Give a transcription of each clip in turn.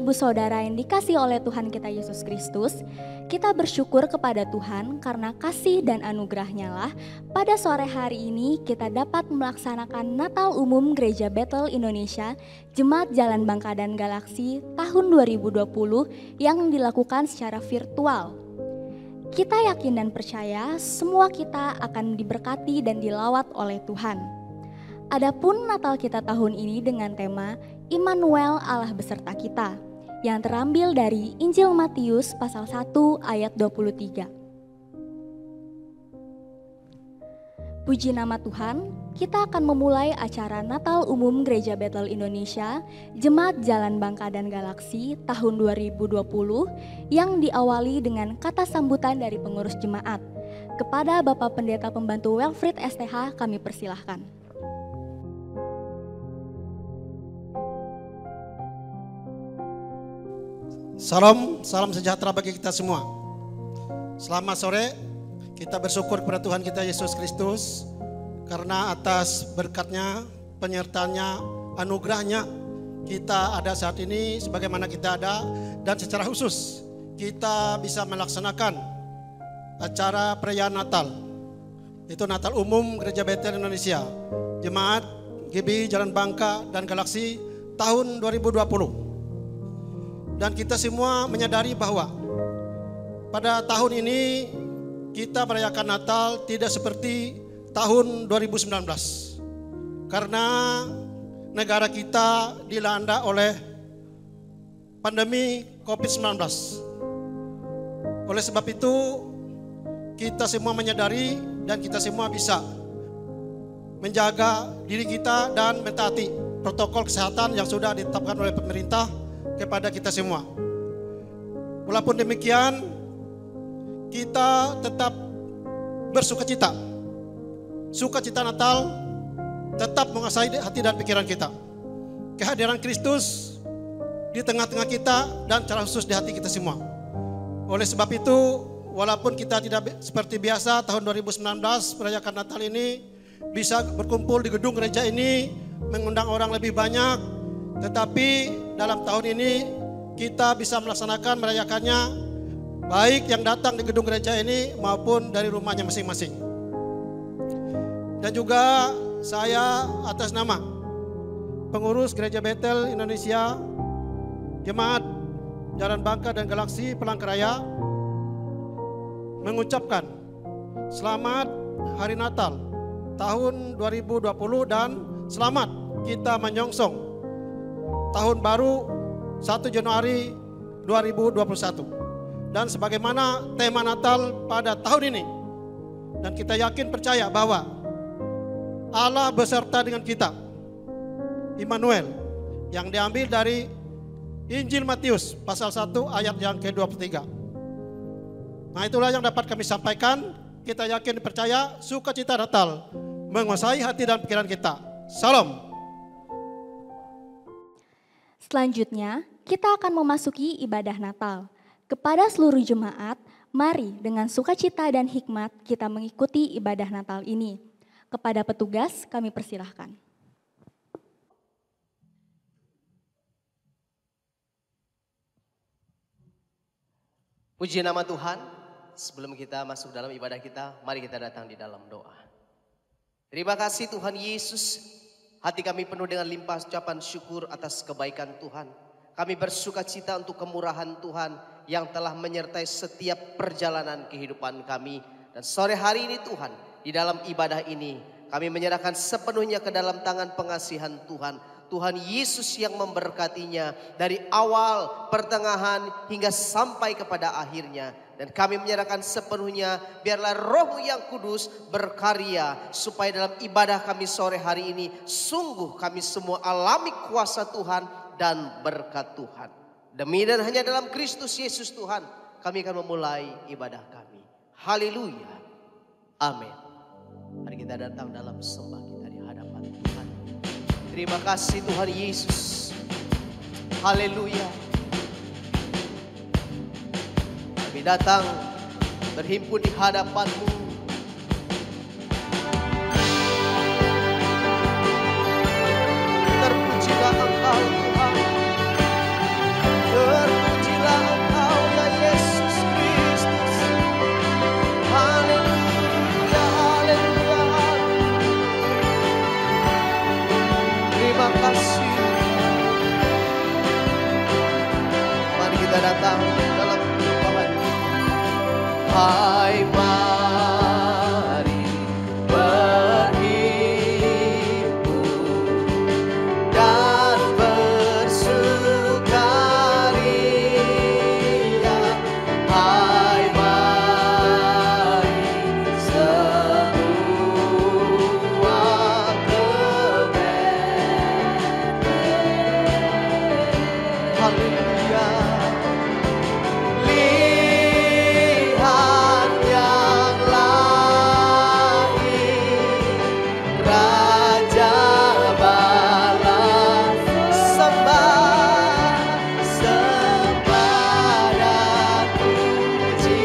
Ibu saudara yang dikasihi oleh Tuhan kita Yesus Kristus, kita bersyukur kepada Tuhan karena kasih dan anugerahnya lah pada sore hari ini kita dapat melaksanakan Natal Umum Gereja Bethel Indonesia Jemaat Jalan Bangka dan Galaksi tahun 2020 yang dilakukan secara virtual. Kita yakin dan percaya semua kita akan diberkati dan dilawat oleh Tuhan. Adapun Natal kita tahun ini dengan tema Immanuel Allah beserta kita, yang terambil dari Injil Matius pasal 1 ayat 23. Puji nama Tuhan, kita akan memulai acara Natal Umum Gereja Bethel Indonesia Jemaat Jalan Bangka dan Galaksi tahun 2020 yang diawali dengan kata sambutan dari pengurus jemaat. Kepada Bapak Pendeta Pembantu Wilfried STH kami persilahkan. Salam sejahtera bagi kita semua. Selamat sore, kita bersyukur kepada Tuhan kita Yesus Kristus karena atas berkatnya, penyertaannya, anugerahnya kita ada saat ini sebagaimana kita ada, dan secara khusus kita bisa melaksanakan acara perayaan Natal. Itu Natal Umum Gereja Bethel Indonesia Jemaat GB Jalan Bangka dan Galaksi tahun 2020. Dan kita semua menyadari bahwa pada tahun ini kita merayakan Natal tidak seperti tahun 2019. Karena negara kita dilanda oleh pandemi COVID-19. Oleh sebab itu kita semua menyadari dan kita semua bisa menjaga diri kita dan mentaati protokol kesehatan yang sudah ditetapkan oleh pemerintah kepada kita semua. Walaupun demikian, kita tetap bersukacita. Sukacita Natal tetap menguasai hati dan pikiran kita. Kehadiran Kristus di tengah-tengah kita dan secara khusus di hati kita semua. Oleh sebab itu, walaupun kita tidak seperti biasa tahun 2019 merayakan Natal ini bisa berkumpul di gedung gereja ini, mengundang orang lebih banyak, tetapi dalam tahun ini kita bisa melaksanakan merayakannya baik yang datang di gedung gereja ini maupun dari rumahnya masing-masing. Dan juga saya atas nama pengurus Gereja Bethel Indonesia Jemaat Jalan Bangka dan Galaksi Palangkaraya mengucapkan selamat Hari Natal tahun 2020 dan selamat kita menyongsong Tahun Baru 1 Januari 2021. Dan sebagaimana tema Natal pada tahun ini, dan kita yakin percaya bahwa Allah beserta dengan kita, Immanuel, yang diambil dari Injil Matius pasal 1 ayat yang ke-23. Nah, itulah yang dapat kami sampaikan. Kita yakin percaya sukacita Natal menguasai hati dan pikiran kita. Salam. Selanjutnya, kita akan memasuki ibadah Natal. Kepada seluruh jemaat, mari dengan sukacita dan hikmat kita mengikuti ibadah Natal ini. Kepada petugas, kami persilahkan. Puji nama Tuhan, sebelum kita masuk dalam ibadah kita, mari kita datang di dalam doa. Terima kasih Tuhan Yesus. Hati kami penuh dengan limpah ucapan syukur atas kebaikan Tuhan. Kami bersuka cita untuk kemurahan Tuhan yang telah menyertai setiap perjalanan kehidupan kami. Dan sore hari ini Tuhan, di dalam ibadah ini kami menyerahkan sepenuhnya ke dalam tangan pengasihan Tuhan. Tuhan Yesus yang memberkatinya dari awal, pertengahan hingga sampai kepada akhirnya. Dan kami menyerahkan sepenuhnya, biarlah Roh yang Kudus berkarya supaya dalam ibadah kami sore hari ini sungguh kami semua alami kuasa Tuhan dan berkat Tuhan. Demi dan hanya dalam Kristus Yesus Tuhan kami akan memulai ibadah kami. Haleluya. Amin. Mari kita datang dalam sembah kita di hadapan Tuhan. Terima kasih Tuhan Yesus. Haleluya. Kami datang berhimpun di hadapan-Mu. Terpujilah Engkau Tuhan. Terpujilah Engkau ya Yesus Kristus. Haleluya, haleluya. Terima kasih. Mari kita datang dalam penyembahan. Hai mari berhimpun dan bersukaria. Hai mari semua kebenaran. Haleluya. Lihat yang lahir, Raja Bala, sembah, sembah dan puji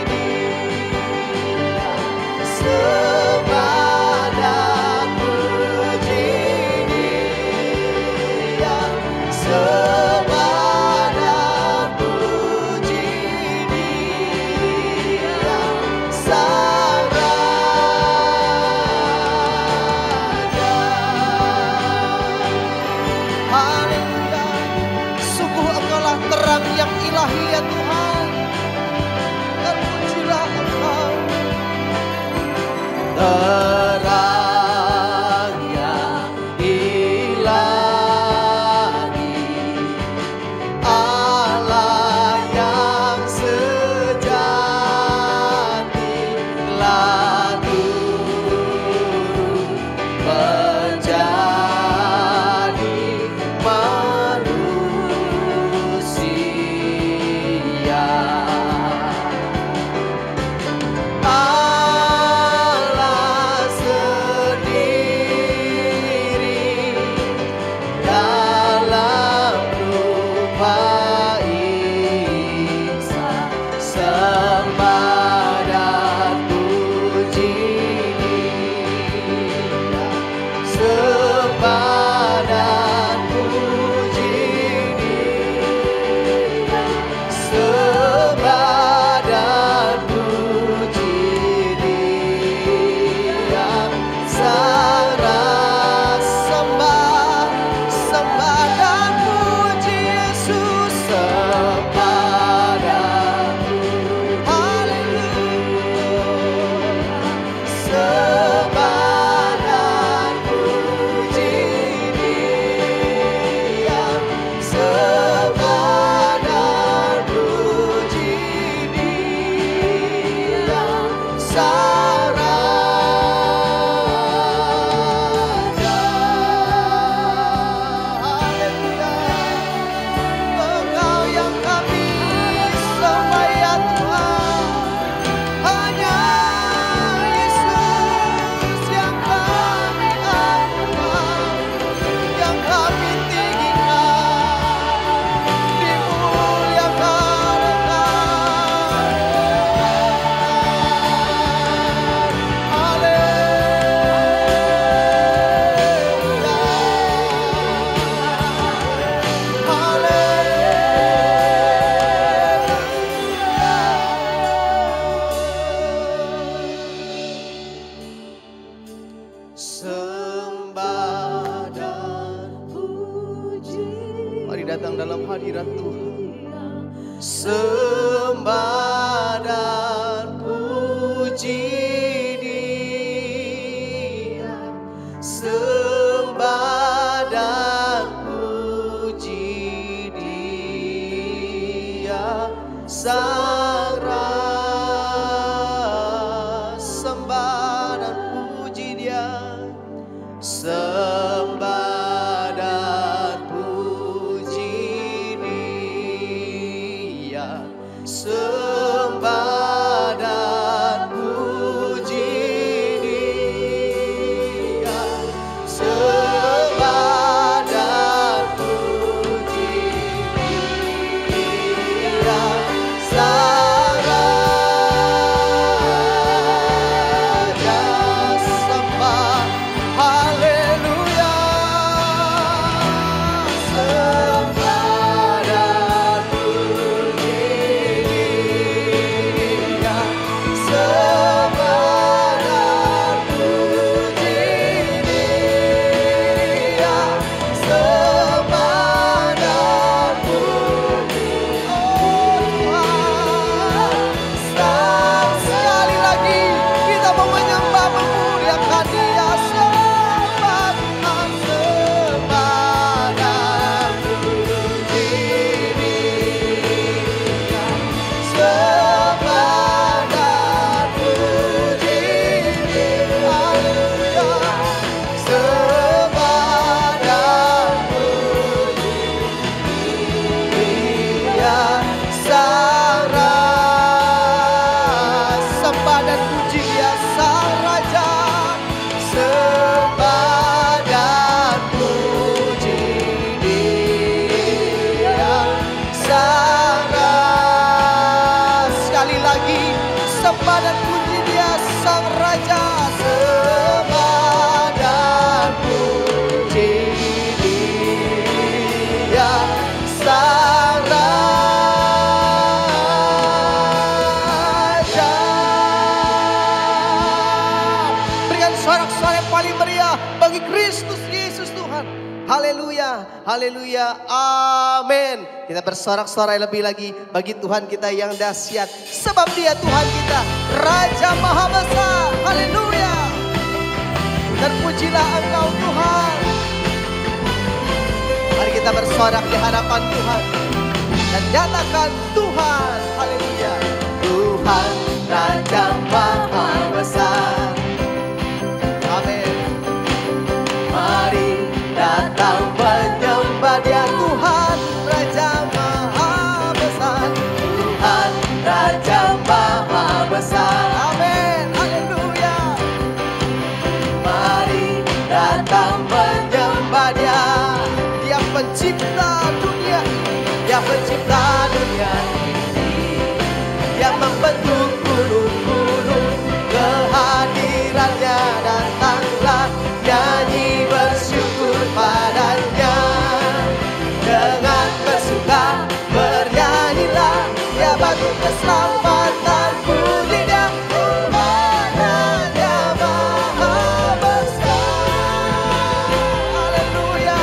Dia, sembah dan puji Dia, sembah dan puji Dia, Sang Raja. Haleluya. Sungguh Engkaulah terang yang ilahi ya Tuhan. Terpujilah Engkau. Terang yang ilahi, Allah yang sejati telah turun menjadi manusia. Allah sendiri dalam rupa insan, sembah dan puji Dia, sembah dan puji Dia, sembah dan puji Dia, Sang Raja. Sembah, sembah dan puji Yesus, sembah dan haleluya, sembah dan puji Dia, sembah dan puji Dia, Sang Raja. Haleluya. Engkau yang kami sembah ya Tuhan. Hanya Yesus yang kami agungkan, yang kami tinggikan, dimuliakan Engkau. Sembah dan puji. Mari datang dalam hadirat Tuhan. Sembah dan puji Dia, sembah dan Sang Raja, sembah dan puji Dia, sembah dan puji Dia, sembah dan puji Dia, sembah dan puji Dia, Sang Raja, sembah, haleluya, sembah dan puji Dia, sembah dan puji Dia, sembah dan puji Tuhan. Sekali lagi kita mau menyembah, memuliakan Dia, sembah Tuhan, sembah dan puji Dia, sembah dan puji Dia, haleluya, sembah dan puji Dia, Sang Raja, sembah dan puji Dia, Sang Raja, sembah dan puji Dia, Sang Raja. Sekali lagi, sembah dan puji Dia, Sang Raja, sembah dan puji Dia, Sang Raja. Berikan sorak-sorai yang paling meriah bagi Kristus Yesus Tuhan. Haleluya, haleluya, amin. Kita bersorak-sorai lebih lagi bagi Tuhan kita yang dahsyat, sebab Dia Tuhan kita, Raja Maha Besar. Haleluya. Terpujilah Engkau Tuhan. Mari kita bersorak di hadapan Tuhan dan nyatakan Tuhan, haleluya. Tuhan Raja Maha Besar. Amin. Mari datang menyembah Dia, Tuhan Raja Maha Besar. Tuhan Raja Maha Besar. Amin. Haleluya. Mari datang menyembah Dia. Dia pencipta dunia, Dia pencipta dunia ini. Dia membentuk gunung-gunung, kehadirannya datanglah, nyanyi bersyukur padanya. Dengan bersuka bernyanyilah, Dia batu keselamatan, puji Dia, Tuhan Raja Maha Besar. Haleluya.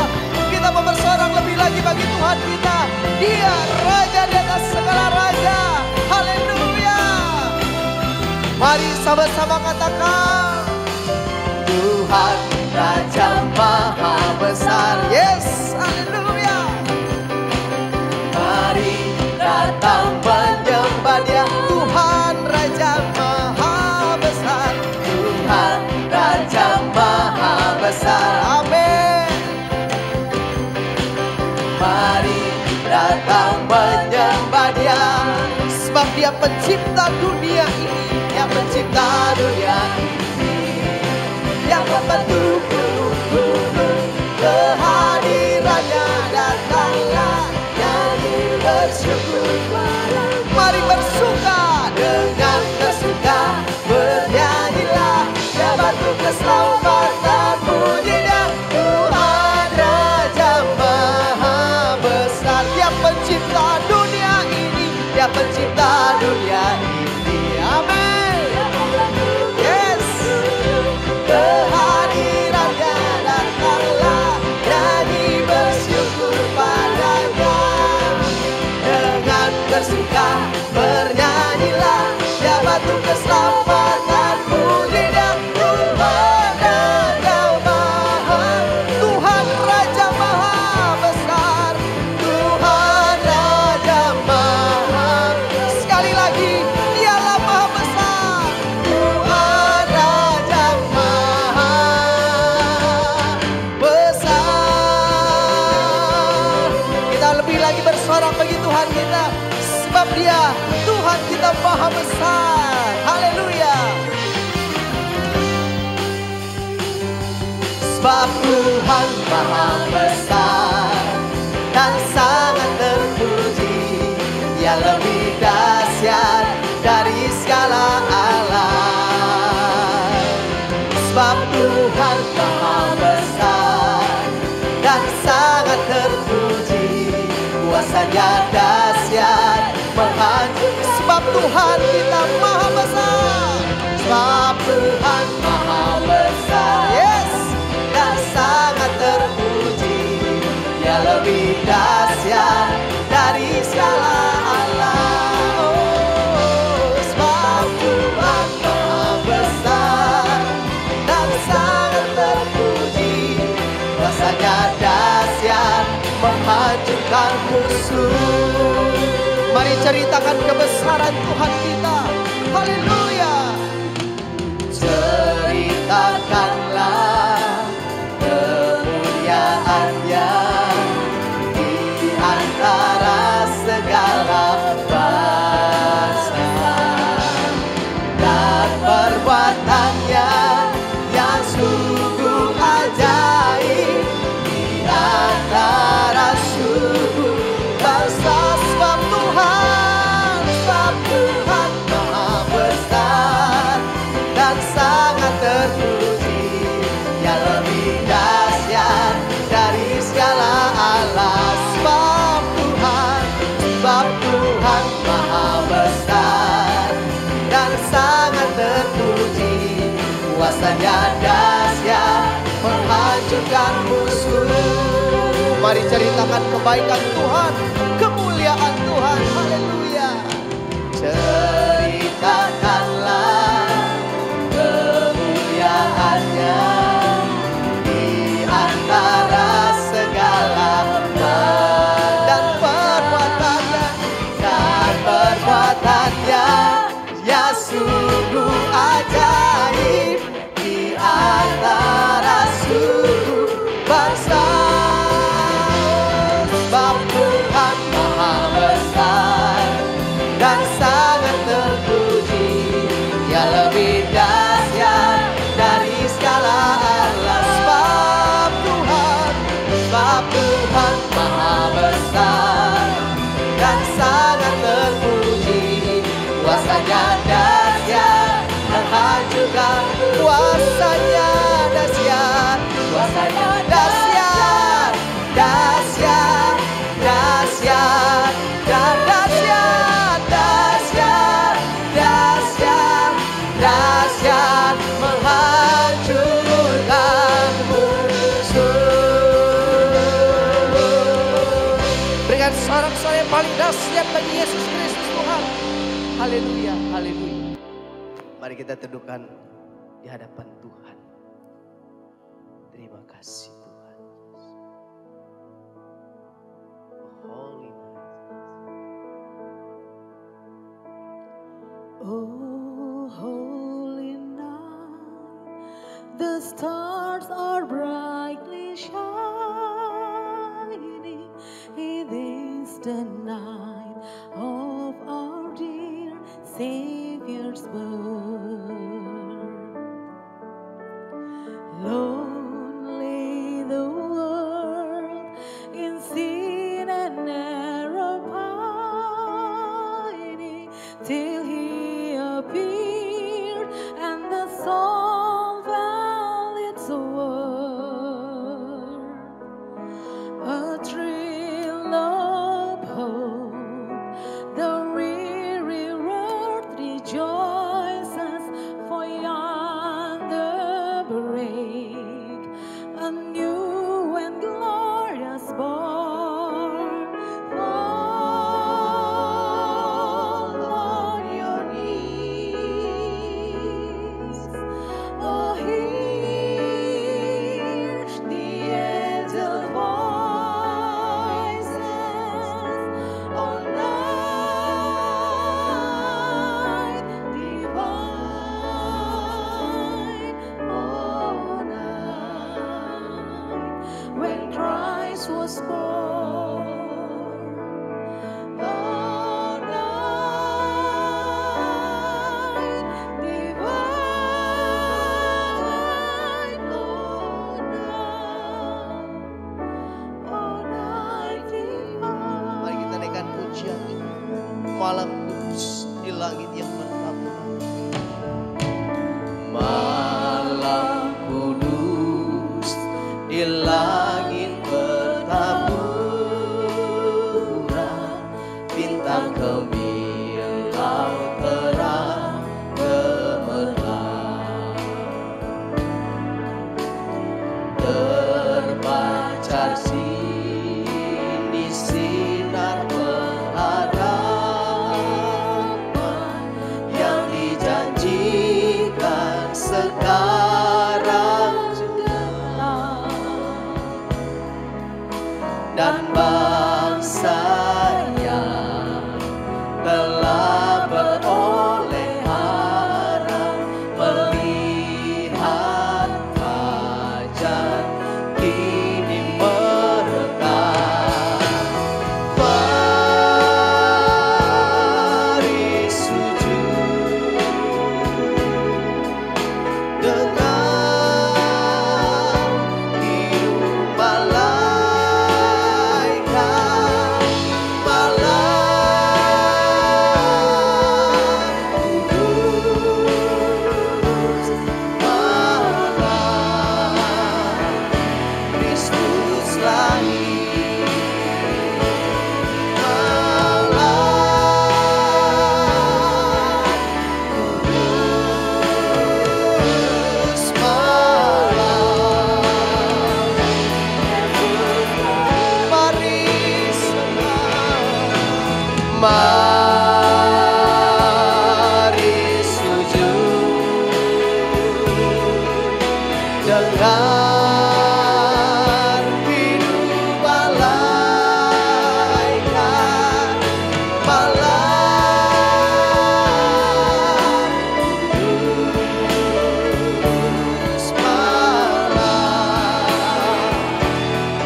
Kita mau bersorak lebih lagi bagi Tuhan kita. Dia Raja di atas segala raja. Haleluya. Mari sama-sama katakan, Tuhan Raja Maha Besar. Yes, haleluya. Mari datang menyembah Dia, Tuhan Raja Maha Besar. Tuhan Raja Maha Besar. Amin. Mari datang menyembah Dia, sebab Dia pencipta dunia ini. Dia pencipta dunia ini. Dia membentuk gunung-gunung, kehadirannya datanglah, nyanyi bersyukur. Mari bersuka dengan bersuka bernyanyilah, Dia batu keselamatan, puji Dia, Tuhan Raja Maha Besar. Dia pencipta dunia ini, Dia pencipta dunia ini. Amin. Yes. Kehadirannya datanglah, nyanyi bersyukur padanya. Dengan bersuka bernyanyilah, Dia batu keselamatan, puji Dia, Tuhan Raja Maha, Tuhan Raja Maha Besar, Tuhan Raja Maha Dia, Tuhan kita maha besar. Haleluya. Sebab Tuhan maha besar dan sangat terpuji. Dia lebih dahsyat dari segala alam. Sebab Tuhan maha besar dan sangat terpuji. Kuasanya dahsyat menghancurkan. Sebab Tuhan kita maha besar. Sebab Tuhan maha besar. Yes. Dan sangat terpuji. Dia lebih dahsyat dari segala alam. Oh, sebab Tuhan maha besar dan sangat terpuji. Kuasanya dahsyat menghancurkan musuh. Mari ceritakan kebesaran Tuhan kita. Haleluya. Ceritakanlah kemuliaannya di antara segala bangsa, dan perbuatannya yang sungguh ajaib di antara suku bangsa. Sebab Tuhan maha besar dan sangat terpuji. Dia lebih dahsyat dari segala alam. Sebab Tuhan maha besar dan sangat terpuji. Kuasanya dahsyat menghancurkan musuh. Mari ceritakan kebaikan Tuhan, kemuliaan Tuhan. Haleluya. Ceritakanlah kemuliaannya di antara segala dan perbuatannya ya sungguh ajaib di antara suku bangsa. Sebab Tuhan maha besar dan sangat terpuji. Dia lebih dahsyat dari segala alam. Sebab Tuhan maha besar dan sangat terpuji. Kuasanya dahsyat menghancurkan. Kuasanya dahsyat. Kuasanya dahsyat. Dahsyat. Dahsyat. Dan dahsyat. Dahsyat. Dahsyat. Dahsyat menghancurkan musuh. Berikan sorak-sorai yang paling dahsyat bagi Yesus Kristus Tuhan. Haleluya, haleluya. Mari kita teduhkan di hadapan Tuhan. Terima kasih Tuhan. Holy Oh, holy night, the stars are brightly shining. It is the night of our dear Savior's birth. Lonely the world in sin and error pining, till He appeared and the soul found its pujian, malam kudus di langit yang bertaburan. Malam kudus di langit bertaburan, bintang kemilau terang gemerlap, terpancar sini sinar pengharapan yang dijanjikan sekarang juga, dan bangsanya telah beroleh harap melihat fajar kini merekah. Mari sujud dengan hidup malaikat, kudus, Kristus lahir, kudus, mari sujud dengan hidup malaikat, kudus,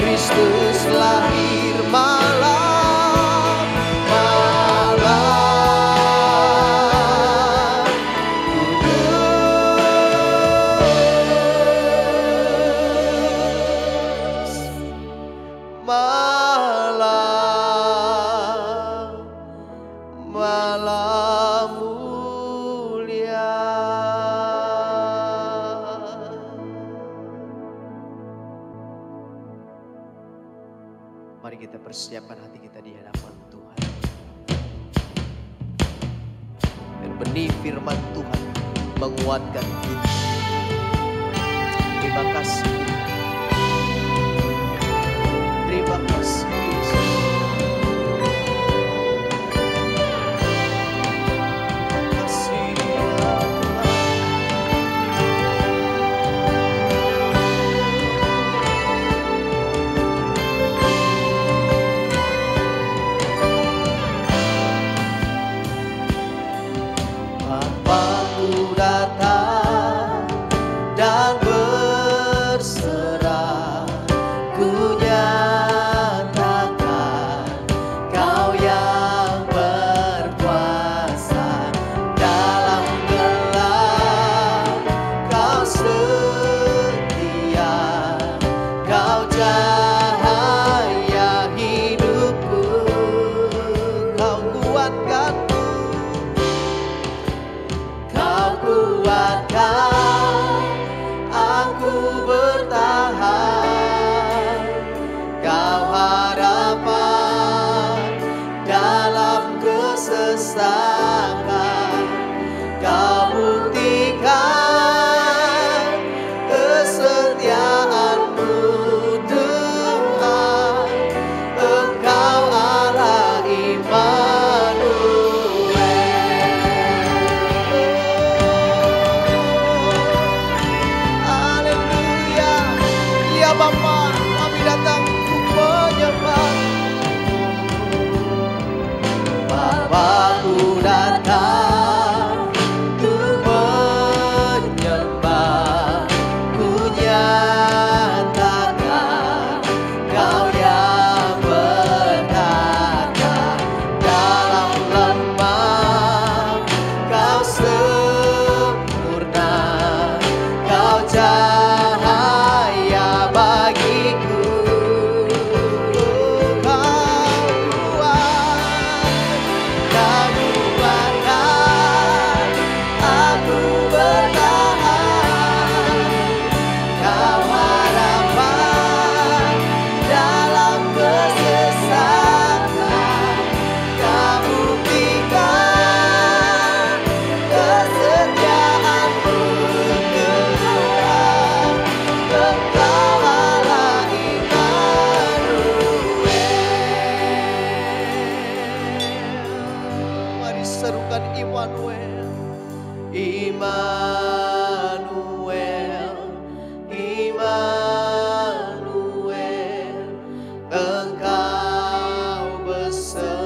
Kristus lahir, malam kudus, malam mulia. Mari kita persiapkan hati kita di hadapan Tuhan, dan benih firman Tuhan menguatkan kita. Terima kasih Tuhan. Terima kasih Yesus. Terima kasih ya Tuhan. Bapakku datang dan berserah, ku nyatakan Kau yang berkuasa dalam gelap. Kau setia, Kau cahaya hidupku, Kau kuatkanku, Kau kuatkan aku bertahan. Kau harapan dalam kesesakan. Kau buktikan kesetiaan-Mu Tuhan. Engkau Allah Immanuel. Haleluya. Ya Bapa, kami datang untuk menyembah. Bapakku datang Mari serukan Immanuel, Immanuel, Immanuel, Engkau besertaku.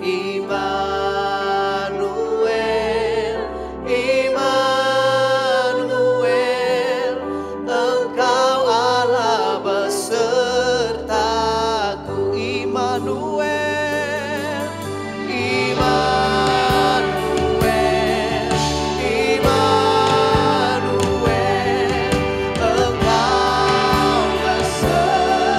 Immanuel, Immanuel, Engkau Allah besertaku. Immanuel, Immanuel, Immanuel, Engkau besertaku.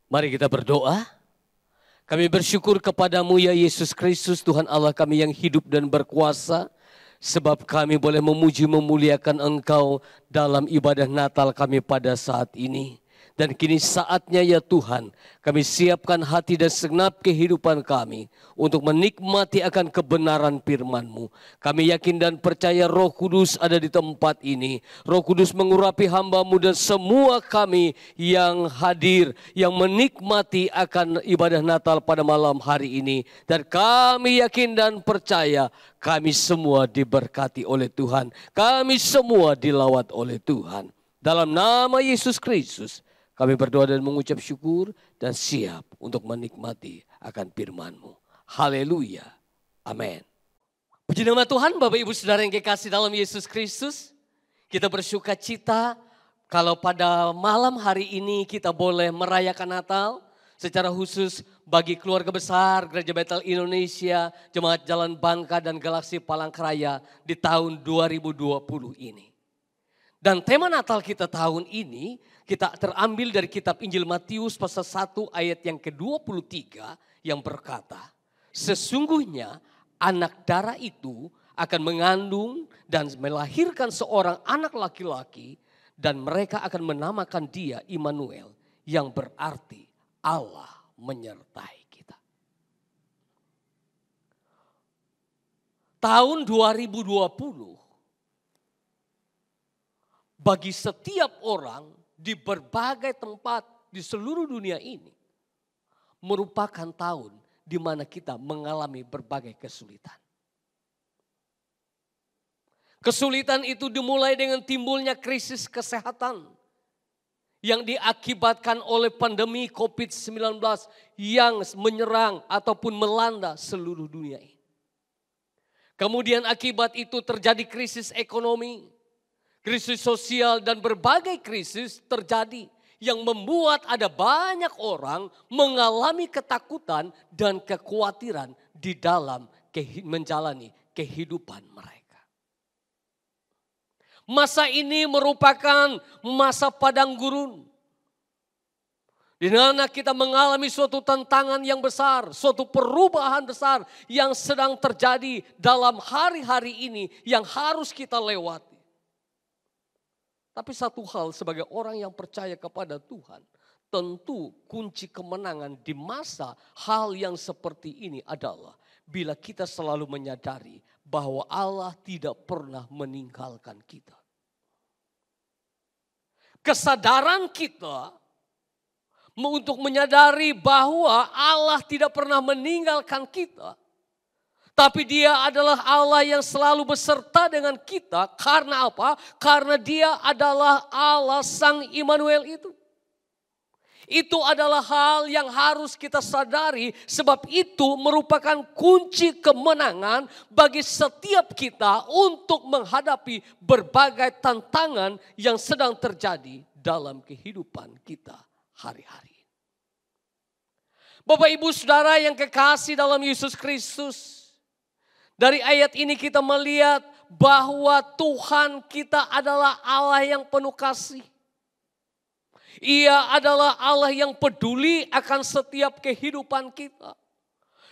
Mari kita berdoa. Kami bersyukur kepadamu ya Yesus Kristus, Tuhan Allah kami yang hidup dan berkuasa. Sebab kami boleh memuji memuliakan Engkau dalam ibadah Natal kami pada saat ini. Dan kini saatnya ya Tuhan, kami siapkan hati dan segenap kehidupan kami untuk menikmati akan kebenaran firman-Mu. Kami yakin dan percaya Roh Kudus ada di tempat ini. Roh Kudus mengurapi hamba-Mu dan semua kami yang hadir, yang menikmati akan ibadah Natal pada malam hari ini. Dan kami yakin dan percaya kami semua diberkati oleh Tuhan. Kami semua dilawat oleh Tuhan. Dalam nama Yesus Kristus, kami berdoa dan mengucap syukur dan siap untuk menikmati akan firman-Mu. Haleluya. Amin. Puji nama Tuhan, Bapak Ibu Saudara yang kekasih dalam Yesus Kristus. Kita bersuka cita kalau pada malam hari ini kita boleh merayakan Natal. Secara khusus bagi keluarga besar Gereja Betel Indonesia, Jemaat Jalan Bangka dan Galaksi Palangkaraya di tahun 2020 ini. Dan tema Natal kita tahun ini kita terambil dari kitab Injil Matius pasal 1 ayat yang ke-23 yang berkata, sesungguhnya anak darah itu akan mengandung dan melahirkan seorang anak laki-laki dan mereka akan menamakan dia Immanuel yang berarti Allah menyertai kita. Tahun 2020 bagi setiap orang di berbagai tempat di seluruh dunia ini merupakan tahun di mana kita mengalami berbagai kesulitan. Kesulitan itu dimulai dengan timbulnya krisis kesehatan yang diakibatkan oleh pandemi COVID-19 yang menyerang ataupun melanda seluruh dunia ini. Kemudian akibat itu terjadi krisis ekonomi, krisis sosial dan berbagai krisis terjadi yang membuat ada banyak orang mengalami ketakutan dan kekhawatiran di dalam menjalani kehidupan mereka. Masa ini merupakan masa padang gurun. Di Di mana kita mengalami suatu tantangan yang besar, suatu perubahan besar yang sedang terjadi dalam hari-hari ini yang harus kita lewati. Tapi satu hal sebagai orang yang percaya kepada Tuhan, tentu kunci kemenangan di masa hal yang seperti ini adalah bila kita selalu menyadari bahwa Allah tidak pernah meninggalkan kita. Kesadaran kita untuk menyadari bahwa Allah tidak pernah meninggalkan kita. Tapi Dia adalah Allah yang selalu beserta dengan kita. Karena apa? Karena Dia adalah Allah Sang Immanuel itu. Itu adalah hal yang harus kita sadari. Sebab itu merupakan kunci kemenangan bagi setiap kita untuk menghadapi berbagai tantangan yang sedang terjadi dalam kehidupan kita hari-hari. Bapak Ibu Saudara yang kekasih dalam Yesus Kristus. Dari ayat ini kita melihat bahwa Tuhan kita adalah Allah yang penuh kasih. Ia adalah Allah yang peduli akan setiap kehidupan kita.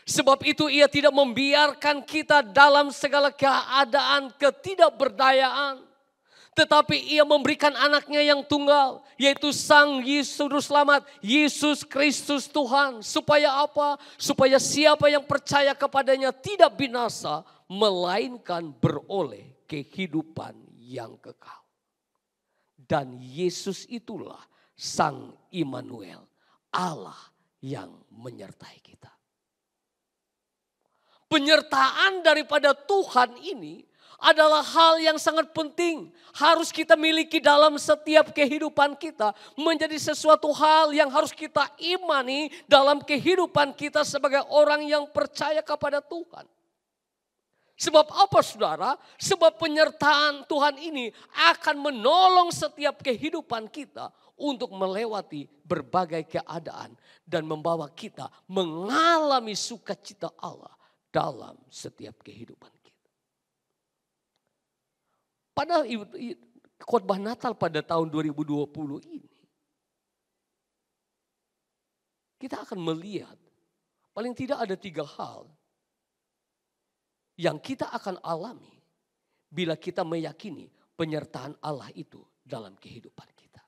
Sebab itu Ia tidak membiarkan kita dalam segala keadaan ketidakberdayaan. Tetapi Ia memberikan anaknya yang tunggal, yaitu Sang Yesus Juru Selamat, Yesus Kristus Tuhan. Supaya apa? Supaya siapa yang percaya kepadanya tidak binasa, melainkan beroleh kehidupan yang kekal. Dan Yesus itulah Sang Immanuel, Allah yang menyertai kita. Penyertaan daripada Tuhan ini adalah hal yang sangat penting. Harus kita miliki dalam setiap kehidupan kita. Menjadi sesuatu hal yang harus kita imani dalam kehidupan kita sebagai orang yang percaya kepada Tuhan. Sebab apa saudara? Sebab penyertaan Tuhan ini akan menolong setiap kehidupan kita untuk melewati berbagai keadaan. Dan membawa kita mengalami sukacita Allah dalam setiap kehidupan. Pada khotbah Natal pada tahun 2020 ini, kita akan melihat paling tidak ada 3 hal yang kita akan alami bila kita meyakini penyertaan Allah itu dalam kehidupan kita.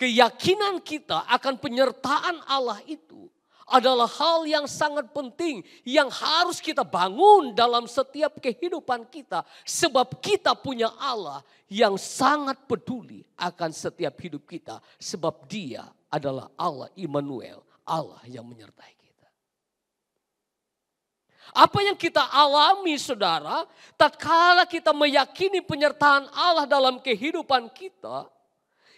Keyakinan kita akan penyertaan Allah itu adalah hal yang sangat penting yang harus kita bangun dalam setiap kehidupan kita. Sebab kita punya Allah yang sangat peduli akan setiap hidup kita. Sebab Dia adalah Allah Immanuel, Allah yang menyertai kita. Apa yang kita alami saudara, tatkala kita meyakini penyertaan Allah dalam kehidupan kita.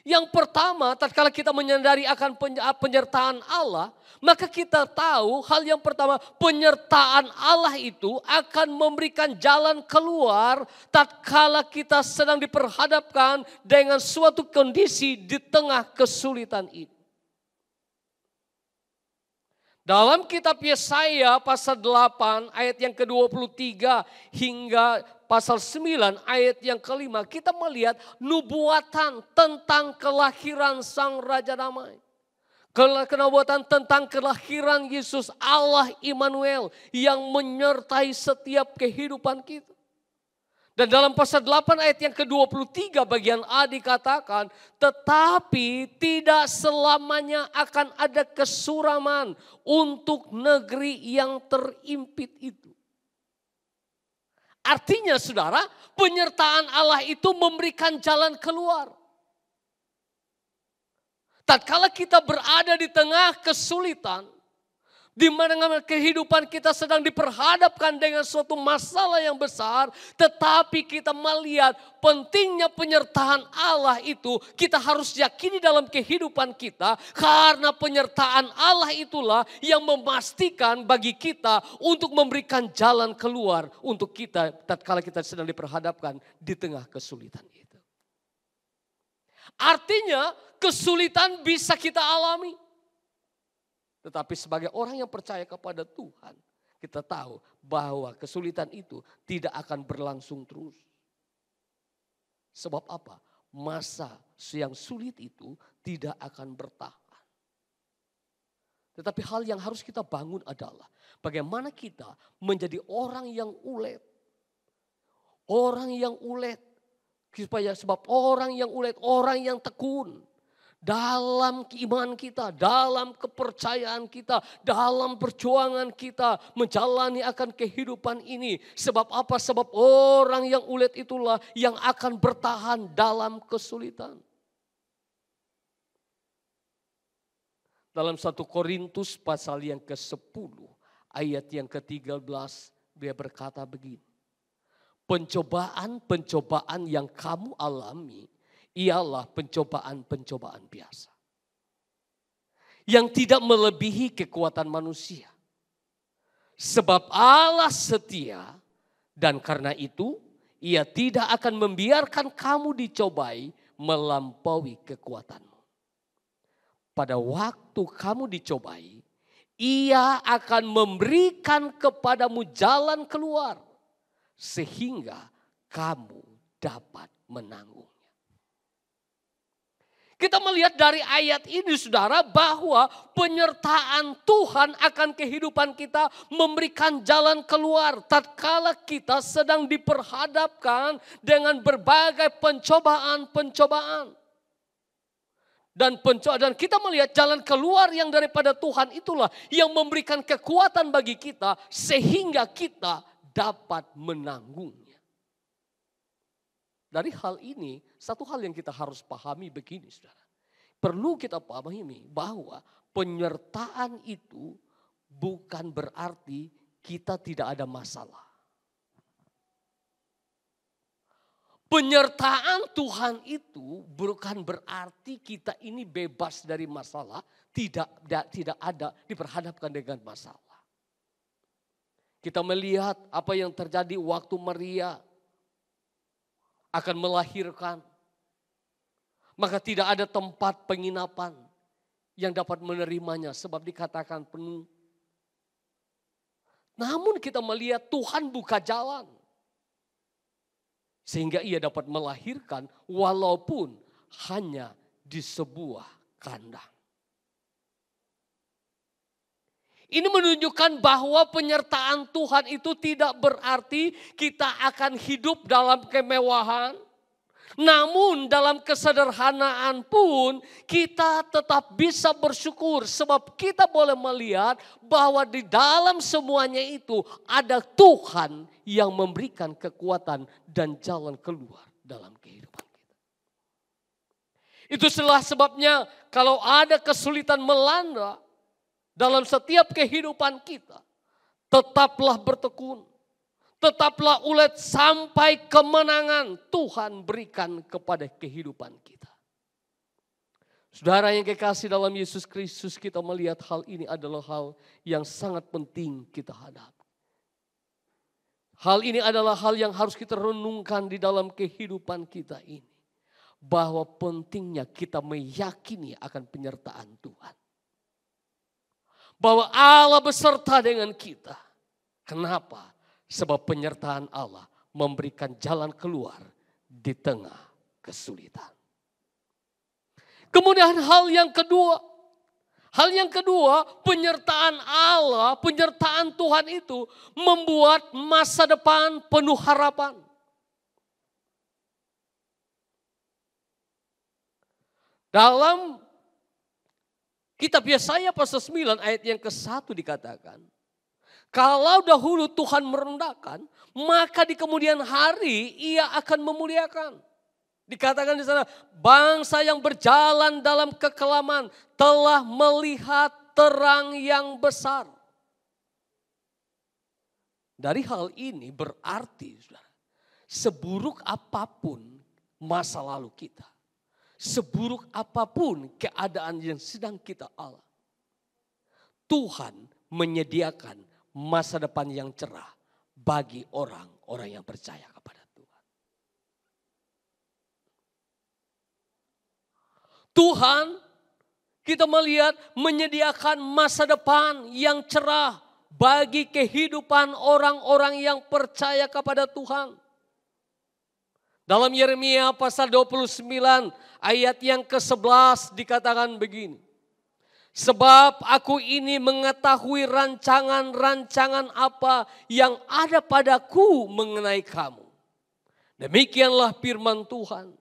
Yang pertama, tatkala kita menyadari akan penyertaan Allah, maka kita tahu hal yang pertama, penyertaan Allah itu akan memberikan jalan keluar tatkala kita sedang diperhadapkan dengan suatu kondisi di tengah kesulitan itu. Dalam kitab Yesaya pasal 8 ayat yang ke-23 hingga pasal 9 ayat yang ke-5 kita melihat nubuatan tentang kelahiran Sang Raja Damai. Nubuatan tentang kelahiran Yesus Allah Immanuel yang menyertai setiap kehidupan kita. Dan dalam pasal 8 ayat yang ke-23 bagian A dikatakan, tetapi tidak selamanya akan ada kesuraman untuk negeri yang terimpit itu. Artinya saudara, penyertaan Allah itu memberikan jalan keluar. Tatkala kita berada di tengah kesulitan, di mana kehidupan kita sedang diperhadapkan dengan suatu masalah yang besar, tetapi kita melihat pentingnya penyertaan Allah itu, kita harus yakini dalam kehidupan kita, karena penyertaan Allah itulah yang memastikan bagi kita untuk memberikan jalan keluar untuk kita tatkala kita sedang diperhadapkan di tengah kesulitan itu. Artinya kesulitan bisa kita alami. Tetapi sebagai orang yang percaya kepada Tuhan, kita tahu bahwa kesulitan itu tidak akan berlangsung terus. Sebab apa? masa yang sulit itu tidak akan bertahan. Tetapi hal yang harus kita bangun adalah bagaimana kita menjadi orang yang ulet. Orang yang ulet. Sebab orang yang ulet, orang yang tekun. Dalam keimanan kita, dalam kepercayaan kita, dalam perjuangan kita menjalani akan kehidupan ini. Sebab apa? Sebab orang yang ulet itulah yang akan bertahan dalam kesulitan. Dalam 1 Korintus pasal yang ke-10 ayat yang ke-13 dia berkata begini. Pencobaan-pencobaan yang kamu alami ialah pencobaan-pencobaan biasa. Yang tidak melebihi kekuatan manusia. Sebab Allah setia dan karena itu Ia tidak akan membiarkan kamu dicobai melampaui kekuatanmu. Pada waktu kamu dicobai, Ia akan memberikan kepadamu jalan keluar sehingga kamu dapat menanggungnya. Kita melihat dari ayat ini saudara bahwa penyertaan Tuhan akan kehidupan kita memberikan jalan keluar tatkala kita sedang diperhadapkan dengan berbagai pencobaan-pencobaan. Dan kita melihat jalan keluar yang daripada Tuhan itulah yang memberikan kekuatan bagi kita sehingga kita dapat menanggungnya. Dari hal ini, satu hal yang kita harus pahami begini saudara. Perlu kita pahami bahwa penyertaan itu bukan berarti kita tidak ada masalah. Penyertaan Tuhan itu bukan berarti kita ini bebas dari masalah, tidak ada diperhadapkan dengan masalah. Kita melihat apa yang terjadi waktu Maria akan melahirkan. Maka tidak ada tempat penginapan yang dapat menerimanya sebab dikatakan penuh. Namun kita melihat Tuhan buka jalan. Sehingga ia dapat melahirkan walaupun hanya di sebuah kandang. Ini menunjukkan bahwa penyertaan Tuhan itu tidak berarti kita akan hidup dalam kemewahan. Namun dalam kesederhanaan pun kita tetap bisa bersyukur. Sebab kita boleh melihat bahwa di dalam semuanya itu ada Tuhan yang memberikan kekuatan dan jalan keluar dalam kehidupan kita. Itulah sebabnya kalau ada kesulitan melanda dalam setiap kehidupan kita, tetaplah bertekun. Tetaplah ulet sampai kemenangan Tuhan berikan kepada kehidupan kita. Saudara yang kekasih dalam Yesus Kristus, kita melihat hal ini adalah hal yang sangat penting kita hadapi. Hal ini adalah hal yang harus kita renungkan di dalam kehidupan kita ini. Bahwa pentingnya kita meyakini akan penyertaan Tuhan. Bahwa Allah beserta dengan kita. Kenapa? Sebab penyertaan Allah memberikan jalan keluar di tengah kesulitan. Kemudian hal yang kedua, penyertaan Allah, penyertaan Tuhan itu membuat masa depan penuh harapan. Dalam kitab Yesaya pasal 9 ayat yang ke-1 dikatakan, kalau dahulu Tuhan merendahkan, maka di kemudian hari Ia akan memuliakan. Dikatakan di sana, bangsa yang berjalan dalam kekelaman telah melihat terang yang besar. Dari hal ini berarti, saudara, seburuk apapun masa lalu kita, seburuk apapun keadaan yang sedang kita alami, Tuhan menyediakan masa depan yang cerah bagi orang-orang yang percaya kepada Tuhan. Tuhan, kita melihat menyediakan masa depan yang cerah bagi kehidupan orang-orang yang percaya kepada Tuhan. Dalam Yeremia pasal 29 ayat yang ke-11 dikatakan begini. Sebab aku ini mengetahui rancangan-rancangan apa yang ada padaku mengenai kamu. Demikianlah firman Tuhan,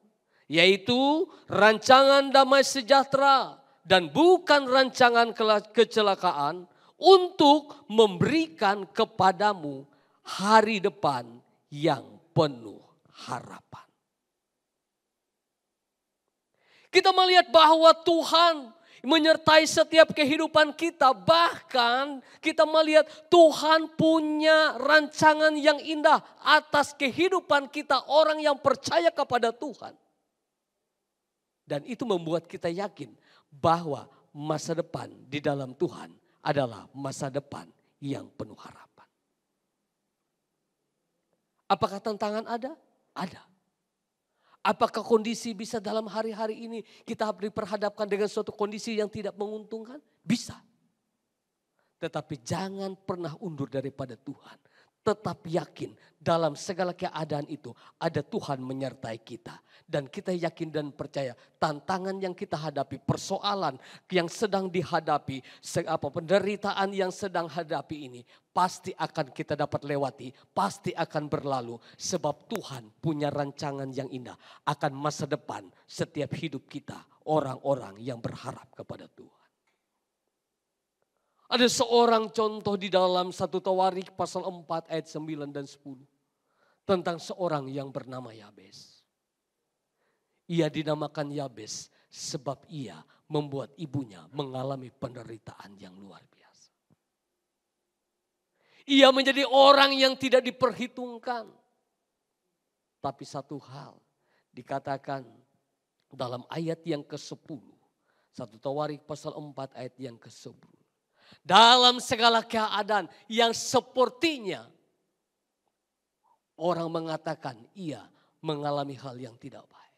yaitu rancangan damai sejahtera dan bukan rancangan kecelakaan untuk memberikan kepadamu hari depan yang penuh harapan. Kita melihat bahwa Tuhan menyertai setiap kehidupan kita. Bahkan kita melihat Tuhan punya rancangan yang indah atas kehidupan kita, orang yang percaya kepada Tuhan. Dan itu membuat kita yakin bahwa masa depan di dalam Tuhan adalah masa depan yang penuh harapan. Apakah tantangan ada? Ada. Apakah kondisi bisa dalam hari-hari ini kita diperhadapkan dengan suatu kondisi yang tidak menguntungkan? Bisa. Tetapi jangan pernah undur daripada Tuhan. Tetap yakin dalam segala keadaan itu ada Tuhan menyertai kita. Dan kita yakin dan percaya tantangan yang kita hadapi, persoalan yang sedang dihadapi, penderitaan yang sedang hadapi ini pasti akan kita dapat lewati, pasti akan berlalu. Sebab Tuhan punya rancangan yang indah akan masa depan setiap hidup kita, orang-orang yang berharap kepada Tuhan. Ada seorang contoh di dalam 1 Tawarik pasal 4 ayat 9 dan 10. Tentang seorang yang bernama Yabes. Ia dinamakan Yabes sebab ia membuat ibunya mengalami penderitaan yang luar biasa. Ia menjadi orang yang tidak diperhitungkan. Tapi satu hal dikatakan dalam ayat yang ke-10. 1 Tawarik pasal 4 ayat yang ke-10. Dalam segala keadaan yang sepertinya orang mengatakan ia mengalami hal yang tidak baik.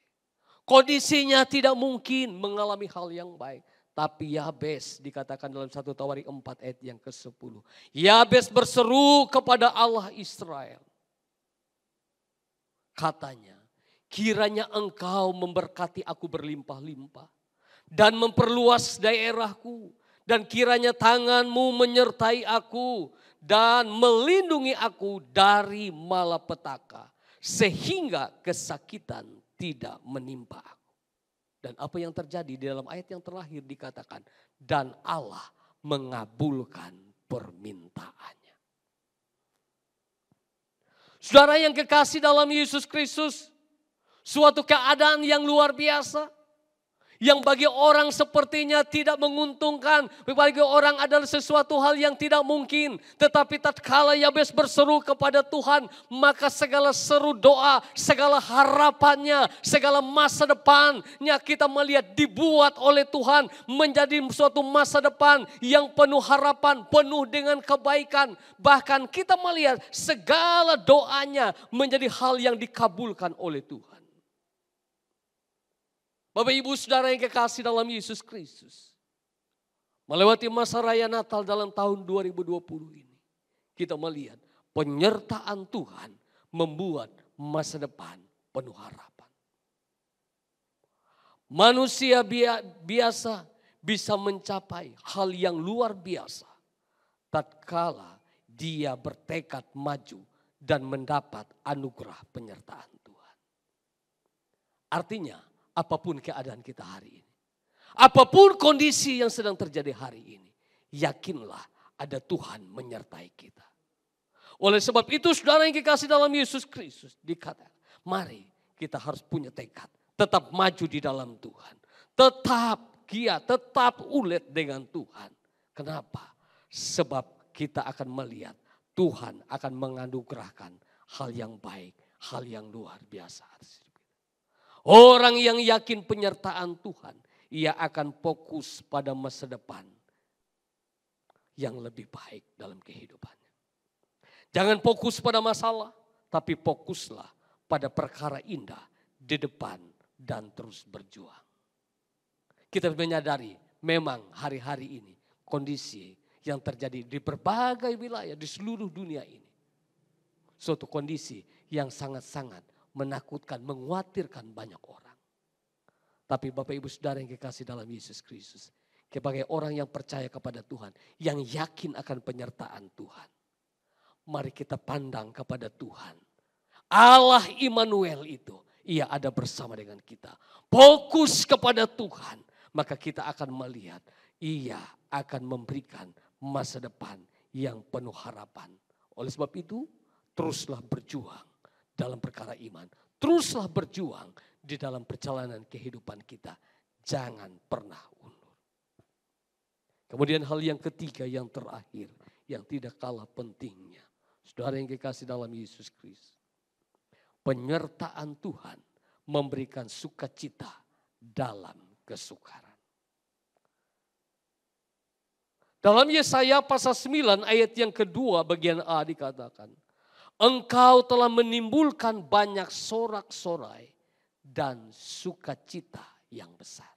Kondisinya tidak mungkin mengalami hal yang baik. Tapi Yabes dikatakan dalam 1 Tawarik 4 ayat yang ke-10. Yabes berseru kepada Allah Israel. Katanya, kiranya engkau memberkati aku berlimpah-limpah dan memperluas daerahku. Dan kiranya tanganmu menyertai aku dan melindungi aku dari malapetaka. Sehingga kesakitan tidak menimpa aku. Dan apa yang terjadi di dalam ayat yang terakhir dikatakan. Dan Allah mengabulkan permintaannya. Saudara yang kekasih dalam Yesus Kristus. Suatu keadaan yang luar biasa. Yang bagi orang sepertinya tidak menguntungkan. Bagi orang adalah sesuatu hal yang tidak mungkin. Tetapi tatkala Yabes berseru kepada Tuhan. Maka segala seru doa, segala harapannya, segala masa depannya kita melihat dibuat oleh Tuhan. Menjadi suatu masa depan yang penuh harapan, penuh dengan kebaikan. Bahkan kita melihat segala doanya menjadi hal yang dikabulkan oleh Tuhan. Bapak Ibu Saudara yang kekasih dalam Yesus Kristus. Melewati masa raya Natal dalam tahun 2020 ini. Kita melihat penyertaan Tuhan membuat masa depan penuh harapan. Manusia biasa bisa mencapai hal yang luar biasa. Tatkala dia bertekad maju dan mendapat anugerah penyertaan Tuhan. Artinya, apapun keadaan kita hari ini. Apapun kondisi yang sedang terjadi hari ini. Yakinlah ada Tuhan menyertai kita. Oleh sebab itu saudara yang kekasih dalam Yesus Kristus. Dikatakan mari kita harus punya tekad. Tetap maju di dalam Tuhan. Tetap giat, tetap ulet dengan Tuhan. Kenapa? Sebab kita akan melihat Tuhan akan menganugerahkan hal yang baik. Hal yang luar biasa. Orang yang yakin penyertaan Tuhan, ia akan fokus pada masa depan yang lebih baik dalam kehidupannya. Jangan fokus pada masalah, tapi fokuslah pada perkara indah di depan dan terus berjuang. Kita menyadari memang hari-hari ini kondisi yang terjadi di berbagai wilayah di seluruh dunia ini. Suatu kondisi yang sangat-sangat menakutkan, mengkhawatirkan banyak orang. Tapi Bapak Ibu Saudara yang kekasih dalam Yesus Kristus, sebagai orang yang percaya kepada Tuhan, yang yakin akan penyertaan Tuhan, mari kita pandang kepada Tuhan. Allah Immanuel itu, Ia ada bersama dengan kita. Fokus kepada Tuhan, maka kita akan melihat Ia akan memberikan masa depan yang penuh harapan. Oleh sebab itu, teruslah berjuang dalam perkara iman. Teruslah berjuang di dalam perjalanan kehidupan kita. Jangan pernah undur. Kemudian hal yang ketiga, yang terakhir, yang tidak kalah pentingnya. Saudara yang kekasih dalam Yesus Kristus. Penyertaan Tuhan memberikan sukacita dalam kesukaran. Dalam Yesaya pasal 9 ayat yang kedua bagian A dikatakan, Engkau telah menimbulkan banyak sorak-sorai dan sukacita yang besar.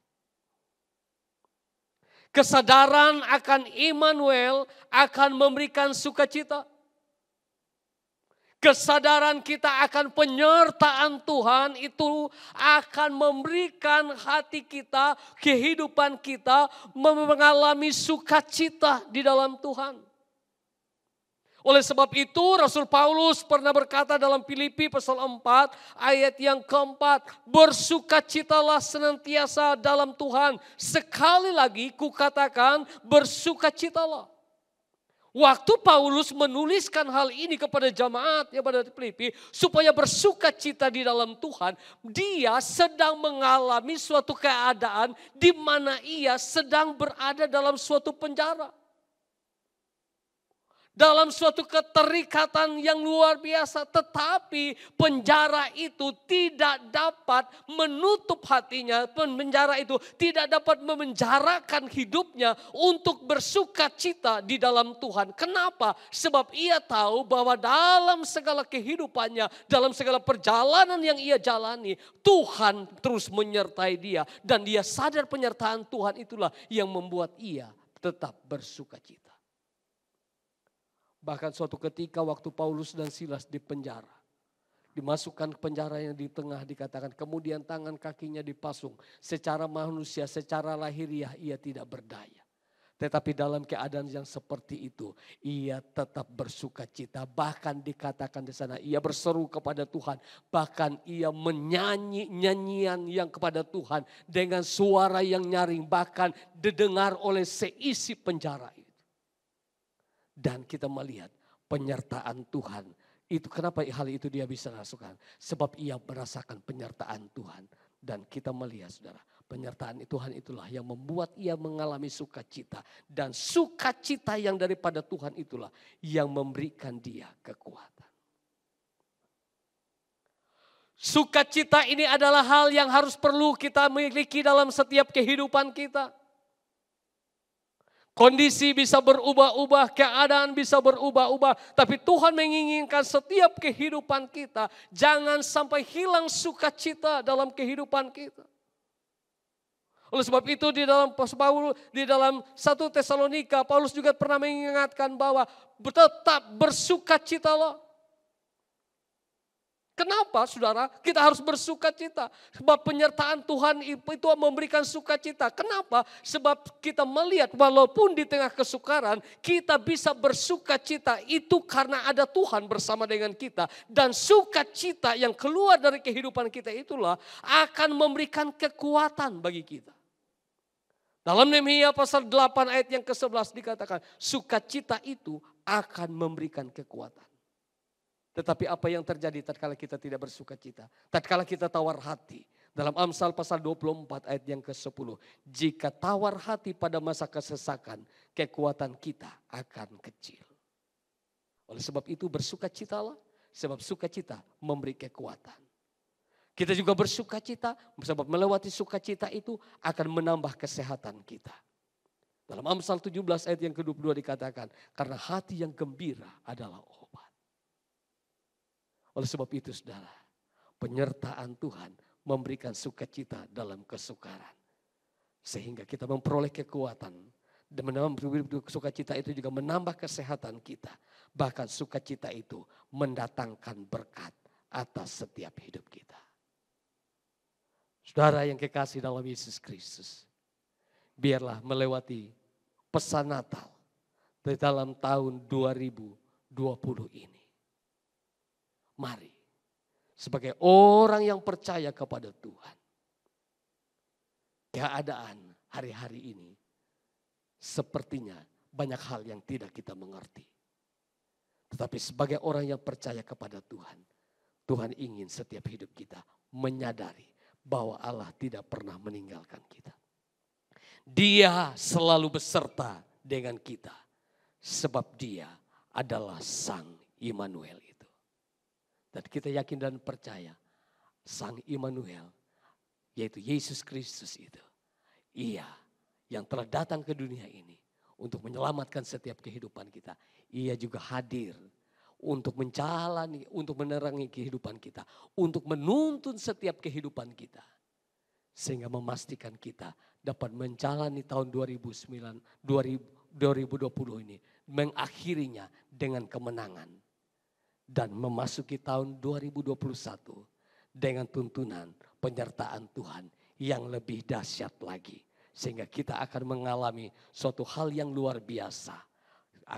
Kesadaran akan Immanuel akan memberikan sukacita. Kesadaran kita akan penyertaan Tuhan itu akan memberikan hati kita, kehidupan kita mengalami sukacita di dalam Tuhan. Oleh sebab itu Rasul Paulus pernah berkata dalam Filipi pasal 4 ayat yang keempat, bersukacitalah senantiasa dalam Tuhan. Sekali lagi kukatakan bersukacitalah. Waktu Paulus menuliskan hal ini kepada jemaat ya pada Filipi supaya bersukacita di dalam Tuhan, dia sedang mengalami suatu keadaan di mana ia sedang berada dalam suatu penjara. Dalam suatu keterikatan yang luar biasa, tetapi penjara itu tidak dapat menutup hatinya, penjara itu tidak dapat memenjarakan hidupnya untuk bersukacita di dalam Tuhan. Kenapa? Sebab ia tahu bahwa dalam segala kehidupannya, dalam segala perjalanan yang ia jalani, Tuhan terus menyertai dia. Dan dia sadar penyertaan Tuhan itulah yang membuat ia tetap bersukacita. Bahkan suatu ketika waktu Paulus dan Silas di penjara, dimasukkan ke penjara yang di tengah dikatakan kemudian tangan kakinya dipasung. Secara manusia, secara lahiriah ia tidak berdaya. Tetapi dalam keadaan yang seperti itu ia tetap bersukacita. Bahkan dikatakan di sana ia berseru kepada Tuhan. Bahkan ia menyanyi nyanyian yang kepada Tuhan dengan suara yang nyaring. Bahkan didengar oleh seisi penjara itu. Dan kita melihat penyertaan Tuhan. Itu kenapa hal itu dia bisa rasakan? Sebab ia merasakan penyertaan Tuhan. Dan kita melihat saudara, penyertaan Tuhan itulah yang membuat ia mengalami sukacita. Dan sukacita yang daripada Tuhan itulah yang memberikan dia kekuatan. Sukacita ini adalah hal yang harus perlu kita miliki dalam setiap kehidupan kita. Kondisi bisa berubah-ubah, keadaan bisa berubah-ubah. Tapi Tuhan menginginkan setiap kehidupan kita jangan sampai hilang sukacita dalam kehidupan kita. Oleh sebab itu di dalam 1 Tesalonika, Paulus juga pernah mengingatkan bahwa tetap bersukacitalah. Kenapa saudara? Kita harus bersukacita. Sebab penyertaan Tuhan itu memberikan sukacita. Kenapa? Sebab kita melihat walaupun di tengah kesukaran kita bisa bersukacita. Itu karena ada Tuhan bersama dengan kita. Dan sukacita yang keluar dari kehidupan kita itulah akan memberikan kekuatan bagi kita. Dalam Nehemia pasal 8 ayat yang ke-11 dikatakan sukacita itu akan memberikan kekuatan. Tetapi apa yang terjadi tatkala kita tidak bersukacita? Tatkala kita tawar hati. Dalam Amsal pasal 24 ayat yang ke-10. Jika tawar hati pada masa kesesakan, kekuatan kita akan kecil. Oleh sebab itu bersukacitalah. Sebab sukacita memberi kekuatan. Kita juga bersukacita. Sebab melewati sukacita itu akan menambah kesehatan kita. Dalam Amsal 17 ayat yang ke-22 dikatakan. Karena hati yang gembira adalah obat. Oleh sebab itu saudara, penyertaan Tuhan memberikan sukacita dalam kesukaran. Sehingga kita memperoleh kekuatan. Dan sukacita itu juga menambah kesehatan kita. Bahkan sukacita itu mendatangkan berkat atas setiap hidup kita. Saudara yang kekasih dalam Yesus Kristus, biarlah melewati pesan Natal di dalam tahun 2020 ini. Mari, sebagai orang yang percaya kepada Tuhan, keadaan hari-hari ini sepertinya banyak hal yang tidak kita mengerti. Tetapi sebagai orang yang percaya kepada Tuhan, Tuhan ingin setiap hidup kita menyadari bahwa Allah tidak pernah meninggalkan kita. Dia selalu beserta dengan kita, sebab Dia adalah Sang Immanuel itu. Dan kita yakin dan percaya Sang Immanuel, yaitu Yesus Kristus itu, Ia yang telah datang ke dunia ini untuk menyelamatkan setiap kehidupan kita. Ia juga hadir untuk menjalani, untuk menerangi kehidupan kita, untuk menuntun setiap kehidupan kita. Sehingga memastikan kita dapat menjalani tahun 2020 ini, mengakhirinya dengan kemenangan. Dan memasuki tahun 2021 dengan tuntunan penyertaan Tuhan yang lebih dahsyat lagi. Sehingga kita akan mengalami suatu hal yang luar biasa.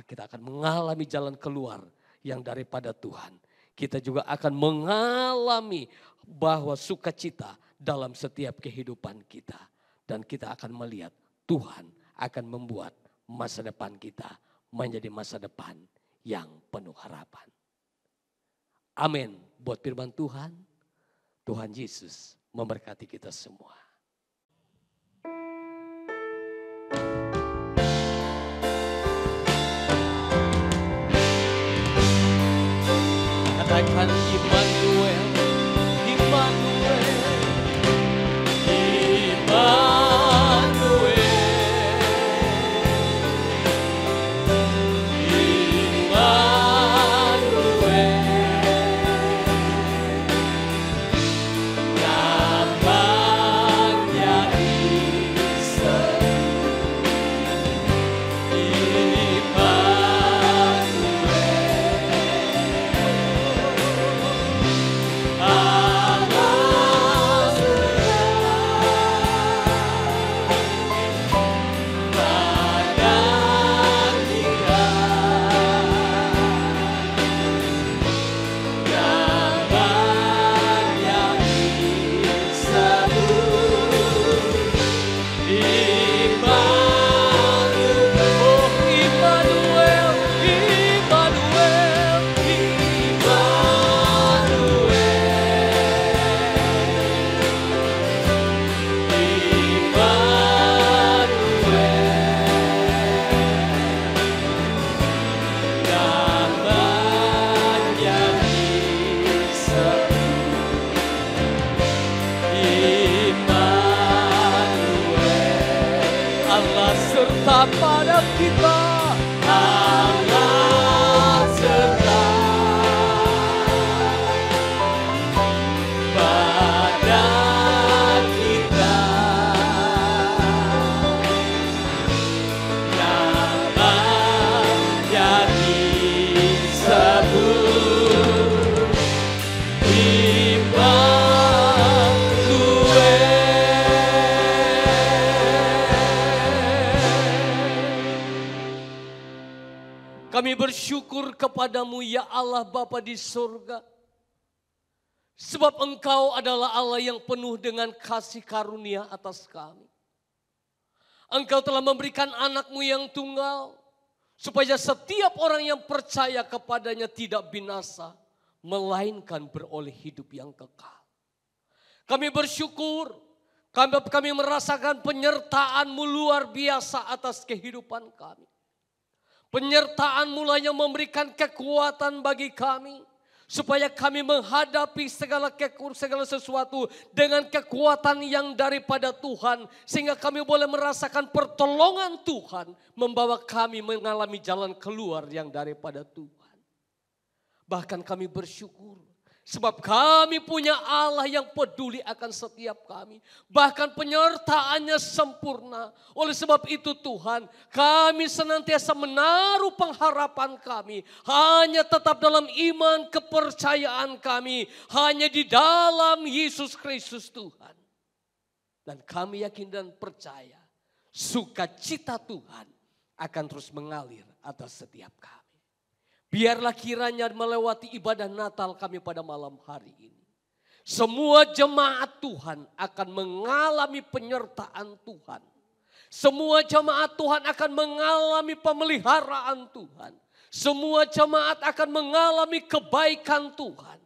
Kita akan mengalami jalan keluar yang daripada Tuhan. Kita juga akan mengalami bahwa sukacita dalam setiap kehidupan kita. Dan kita akan melihat Tuhan akan membuat masa depan kita menjadi masa depan yang penuh harapan. Amin. Buat firman Tuhan, Tuhan Yesus memberkati kita semua. Katakan Immanuel, Immanuel, Immanuel, Immanuel. Namanya Isa, Allah serta pada kita. Allah serta pada kita. Namanya disebut Kami bersyukur kepadamu ya Allah Bapa di surga. Sebab Engkau adalah Allah yang penuh dengan kasih karunia atas kami. Engkau telah memberikan anak-Mu yang tunggal. Supaya setiap orang yang percaya kepadanya tidak binasa. Melainkan beroleh hidup yang kekal. Kami bersyukur. Kami merasakan penyertaan-Mu luar biasa atas kehidupan kami. Penyertaan mulanya memberikan kekuatan bagi kami. Supaya kami menghadapi segala sesuatu dengan kekuatan yang daripada Tuhan. Sehingga kami boleh merasakan pertolongan Tuhan. Membawa kami mengalami jalan keluar yang daripada Tuhan. Bahkan kami bersyukur Sebab kami punya Allah yang peduli akan setiap kami. Bahkan penyertaannya sempurna. Oleh sebab itu Tuhan, kami senantiasa menaruh pengharapan kami. Hanya tetap dalam iman kepercayaan kami. Hanya di dalam Yesus Kristus Tuhan. Dan kami yakin dan percaya sukacita Tuhan akan terus mengalir atas setiap kami. Biarlah kiranya melewati ibadah Natal kami pada malam hari ini. Semua jemaat Tuhan akan mengalami penyertaan Tuhan. Semua jemaat Tuhan akan mengalami pemeliharaan Tuhan. Semua jemaat akan mengalami kebaikan Tuhan.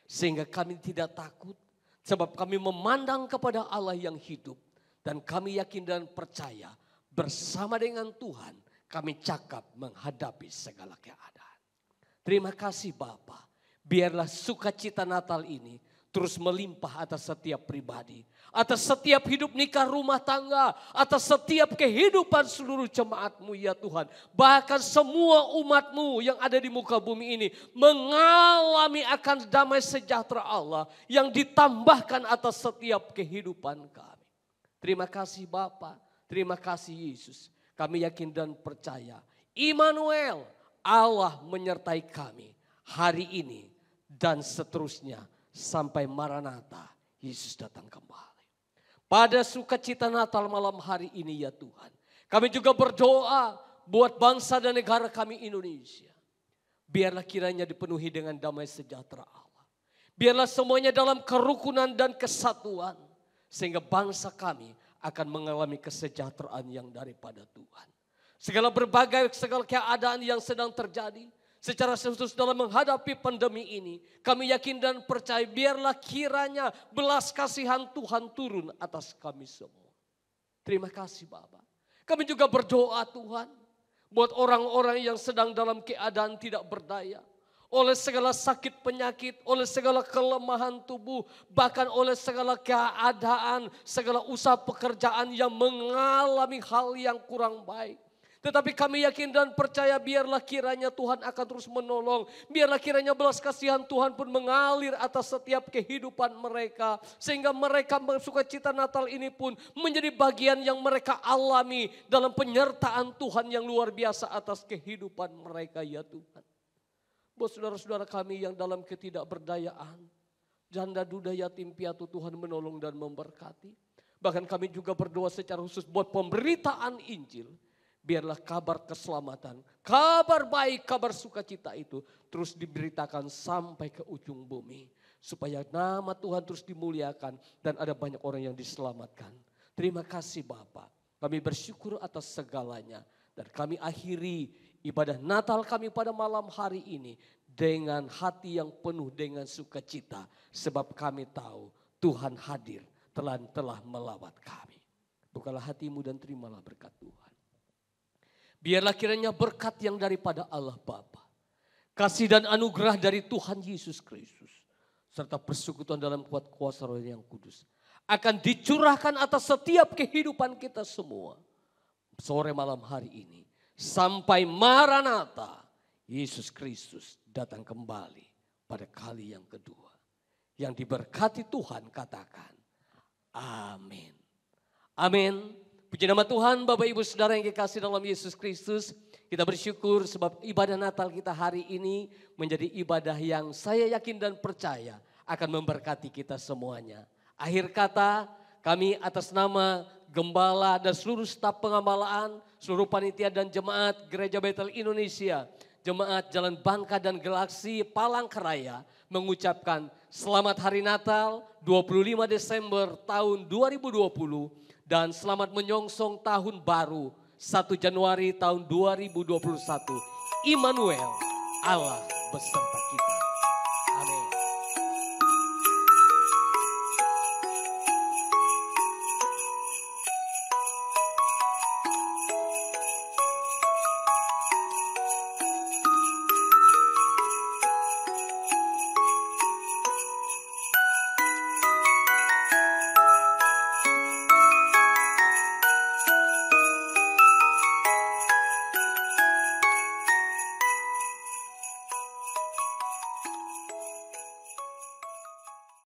Sehingga kami tidak takut. Sebab kami memandang kepada Allah yang hidup. Dan kami yakin dan percaya bersama dengan Tuhan kami cakap menghadapi segala keadaan. Terima kasih Bapa. Biarlah sukacita Natal ini terus melimpah atas setiap pribadi. Atas setiap hidup nikah rumah tangga. Atas setiap kehidupan seluruh jemaat-Mu ya Tuhan. Bahkan semua umat-Mu yang ada di muka bumi ini mengalami akan damai sejahtera Allah yang ditambahkan atas setiap kehidupan kami. Terima kasih Bapa. Terima kasih Yesus. Kami yakin dan percaya. Immanuel, Allah menyertai kami hari ini dan seterusnya sampai Maranatha Yesus datang kembali. Pada sukacita Natal malam hari ini ya Tuhan. Kami juga berdoa buat bangsa dan negara kami Indonesia. Biarlah kiranya dipenuhi dengan damai sejahtera Allah. Biarlah semuanya dalam kerukunan dan kesatuan. Sehingga bangsa kami akan mengalami kesejahteraan yang daripada Tuhan. Segala keadaan yang sedang terjadi secara khusus dalam menghadapi pandemi ini. Kami yakin dan percaya biarlah kiranya belas kasihan Tuhan turun atas kami semua. Terima kasih Bapa. Kami juga berdoa Tuhan buat orang-orang yang sedang dalam keadaan tidak berdaya. Oleh segala sakit penyakit, oleh segala kelemahan tubuh, bahkan oleh segala keadaan, segala usaha pekerjaan yang mengalami hal yang kurang baik. Tetapi kami yakin dan percaya biarlah kiranya Tuhan akan terus menolong. Biarlah kiranya belas kasihan Tuhan pun mengalir atas setiap kehidupan mereka. Sehingga mereka sukacita Natal ini pun menjadi bagian yang mereka alami dalam penyertaan Tuhan yang luar biasa atas kehidupan mereka ya Tuhan. Buat saudara-saudara kami yang dalam ketidakberdayaan, janda duda yatim piatu Tuhan menolong dan memberkati. Bahkan kami juga berdoa secara khusus buat pemberitaan Injil. Biarlah kabar keselamatan, kabar baik, kabar sukacita itu terus diberitakan sampai ke ujung bumi. Supaya nama Tuhan terus dimuliakan dan ada banyak orang yang diselamatkan. Terima kasih Bapa. Kami bersyukur atas segalanya. Dan kami akhiri ibadah Natal kami pada malam hari ini dengan hati yang penuh dengan sukacita. Sebab kami tahu Tuhan hadir telah melawat kami. Bukalah hatimu dan terimalah berkat Tuhan. Biarlah kiranya berkat yang daripada Allah Bapa, kasih dan anugerah dari Tuhan Yesus Kristus, serta persekutuan dalam kuat kuasa Roh yang kudus akan dicurahkan atas setiap kehidupan kita semua. Sore malam hari ini sampai Maranatha Yesus Kristus datang kembali pada kali yang kedua. Yang diberkati Tuhan katakan amin. Amin. Puji nama Tuhan, Bapak Ibu Saudara yang dikasihi dalam Yesus Kristus. Kita bersyukur sebab ibadah Natal kita hari ini menjadi ibadah yang saya yakin dan percaya akan memberkati kita semuanya. Akhir kata, kami atas nama Gembala dan seluruh staf pengamalaan, seluruh panitia dan jemaat Gereja Betel Indonesia, jemaat Jalan Bangka dan Galaksi Palangkaraya mengucapkan selamat hari Natal 25 Desember tahun 2020. Dan selamat menyongsong tahun baru 1 Januari tahun 2021. Immanuel, Allah beserta kita.